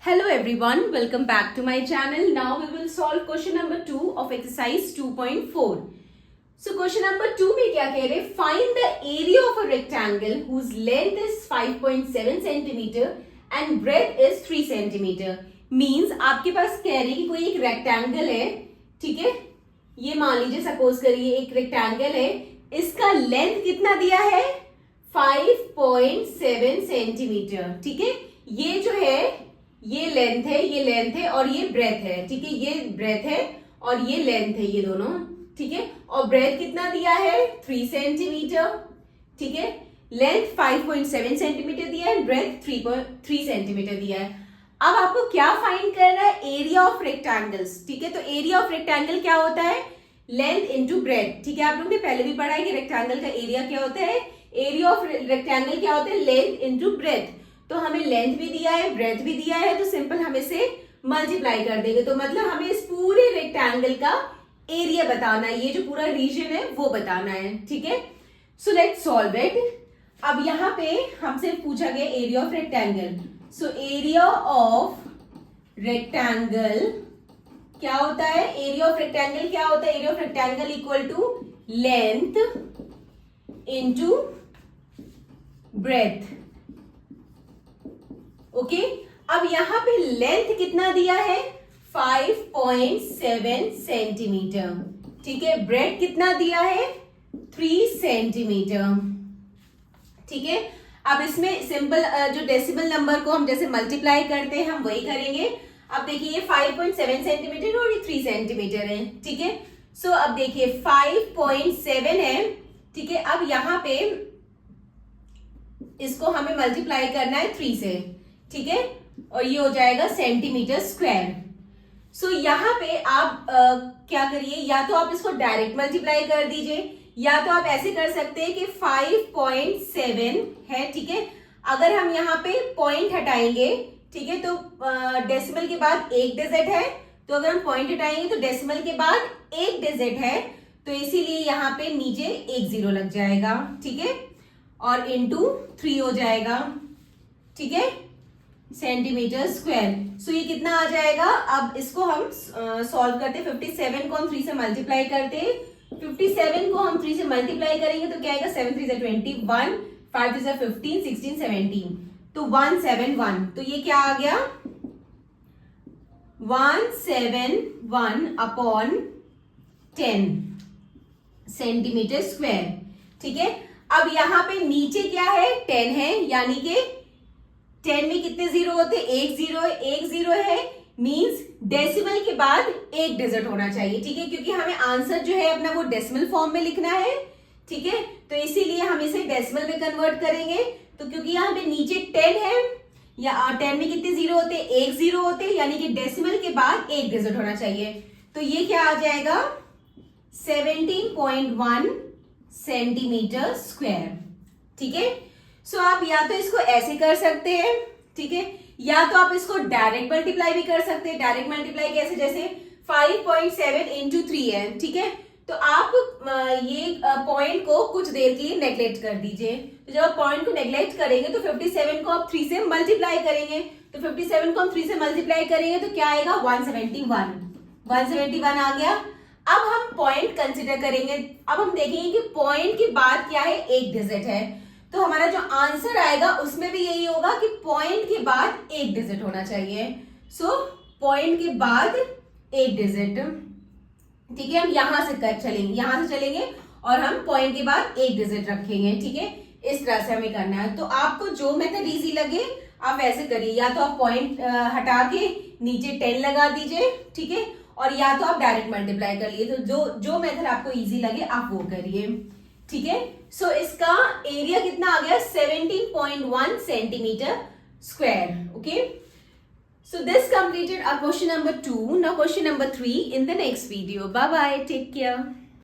Hello everyone, welcome back to my channel. Now we will solve question number 2 of exercise 2.4. So question number 2 में क्या कह रहे? Find the area of a rectangle whose length is 5.7 centimeter and breadth is 3 centimeter. Means आपके पास कह रही कि कोई एक rectangle है, ठीक है? ये मान लीजिए सपोज करिए एक rectangle है, इसका लेंथ कितना दिया है? 5.7 सेंटीमीटर, ठीक है? ये जो है ये लेंथ है और ये ब्रेथ है, ठीक है? ये ब्रेथ है और ये लेंथ है, ये दोनों, ठीक है? और ब्रेथ कितना दिया है? 3 सेंटीमीटर, ठीक है? लेंथ 5.7 सेंटीमीटर दिया है, ब्रेथ 3 सेंटीमीटर दिया है. अब आपको क्या फाइंड करना है? एरिया ऑफ रेक्टेंगल्स, ठीक है? तो एरिया ऑफ रेक्टेंगल क्या होता है? लेंथ इंटू ब्रेथ, ठीक है? आप लोगों ने पहले भी पढ़ा है कि रेक्टेंगल का एरिया क्या होता है? एरिया ऑफ रेक्टेंगल क्या होता है? Length into breath. तो हमें लेंथ भी दिया है, ब्रेथ भी दिया है, तो सिंपल हम इसे मल्टीप्लाई कर देंगे. तो मतलब हमें इस पूरे रेक्टेंगल का एरिया बताना है, ये जो पूरा रीजन है वो बताना है, ठीक है? So let's solve it. अब यहाँ पे हमसे पूछा गया area of rectangle. So area of rectangle क्या होता है? एरिया ऑफ रेक्टेंगल क्या होता है? Area of rectangle equal to length into breadth. Okay, अब यहां पे लेंथ कितना दिया है? 5.7 सेंटीमीटर, ठीक है? ब्रेथ कितना दिया है? 3 सेंटीमीटर, ठीक है? अब इसमें सिंपल जो डेसिमल नंबर को हम जैसे मल्टीप्लाई करते हैं हम वही करेंगे. अब देखिए ये 5.7 सेंटीमीटर और ये 3 सेंटीमीटर है, ठीक है? सो अब देखिए 5.7 है, ठीक है? अब यहां पे इसको हमें मल्टीप्लाई करना है 3 से, ठीक है? और ये हो जाएगा सेंटीमीटर स्क्वायर. सो यहाँ पे आप क्या करिए, या तो आप इसको डायरेक्ट मल्टीप्लाई कर दीजिए या तो आप ऐसे कर सकते हैं कि 5.7 है, ठीक है? अगर हम यहाँ पे पॉइंट हटाएंगे, ठीक है, तो डेसिमल के बाद एक डिजिट है, तो अगर हम पॉइंट हटाएंगे तो डेसिमल के बाद एक डिजिट है, तो इसीलिए यहाँ पे नीचे एक जीरो लग जाएगा, ठीक है? और इंटू 3 हो जाएगा, ठीक है? Centimetre square. सो ये कितना आ जाएगा? अब इसको हम सॉल्व करते हैं. 57 को हम 3 से मल्टीप्लाई करते हैं. 57 को हम 3 से मल्टीप्लाई करेंगे तो क्या आएगा? 7 3 से 21, 5 3 से 15, 16, 17, तो 171. तो ये क्या आ गया? 171 अपॉन 10 सेंटीमीटर स्क्वायर, ठीक है? अब यहां पे नीचे क्या है? 10 है, यानी कि 10 में कितने जीरो होते? एक जीरो है, एक जीरो है, मींस डेसिमल के बाद एक डिजिट होना चाहिए, ठीक है? क्योंकि हमें आंसर जो है अपना वो डेसिमल फॉर्म में लिखना है, ठीक है? तो इसीलिए हम इसे डेसिमल में कन्वर्ट करेंगे. तो क्योंकि यहाँ पे नीचे 10 है, या 10 में कितने जीरो होते? एक जीरो होते, यानी कि डेसिमल के बाद एक डिजिट होना चाहिए. तो ये क्या आ जाएगा? 17.1 सेंटीमीटर स्क्वायर, ठीक है? सो आप या तो इसको ऐसे कर सकते हैं, ठीक है? या तो आप इसको डायरेक्ट मल्टीप्लाई भी कर सकते हैं. डायरेक्ट मल्टीप्लाई कैसे? जैसे 5.7 इंटू 3 है, ठीक है? तो आप ये पॉइंट को कुछ देर के लिए नेग्लेक्ट कर दीजिए. तो जब आप पॉइंट को नेग्लेक्ट करेंगे तो 57 को आप 3 से मल्टीप्लाई करेंगे. तो 57 को हम 3 से मल्टीप्लाई करेंगे तो क्या आएगा? 171 आ गया. अब हम पॉइंट कंसिडर करेंगे. अब हम देखेंगे कि पॉइंट के बाद क्या है? एक डिजिट है. तो हमारा जो आंसर आएगा उसमें भी यही होगा कि पॉइंट के बाद एक डिजिट होना चाहिए. सो पॉइंट के बाद एक डिजिट, ठीक है? हम यहां से चलेंगे और हम पॉइंट के बाद एक डिजिट रखेंगे, ठीक है? इस तरह से हमें करना है. तो आपको जो मेथड इजी लगे आप ऐसे करिए. या तो आप पॉइंट हटा के नीचे 10 लगा दीजिए, ठीक है? और या तो आप डायरेक्ट मल्टीप्लाई कर लिए. तो जो मेथड आपको इजी लगे आप वो करिए, ठीक है? सो इसका एरिया कितना आ गया? 17.1 centimetre square. Okay, so this completed our question number 2. Now question number 3 in the next video. Bye bye, take care.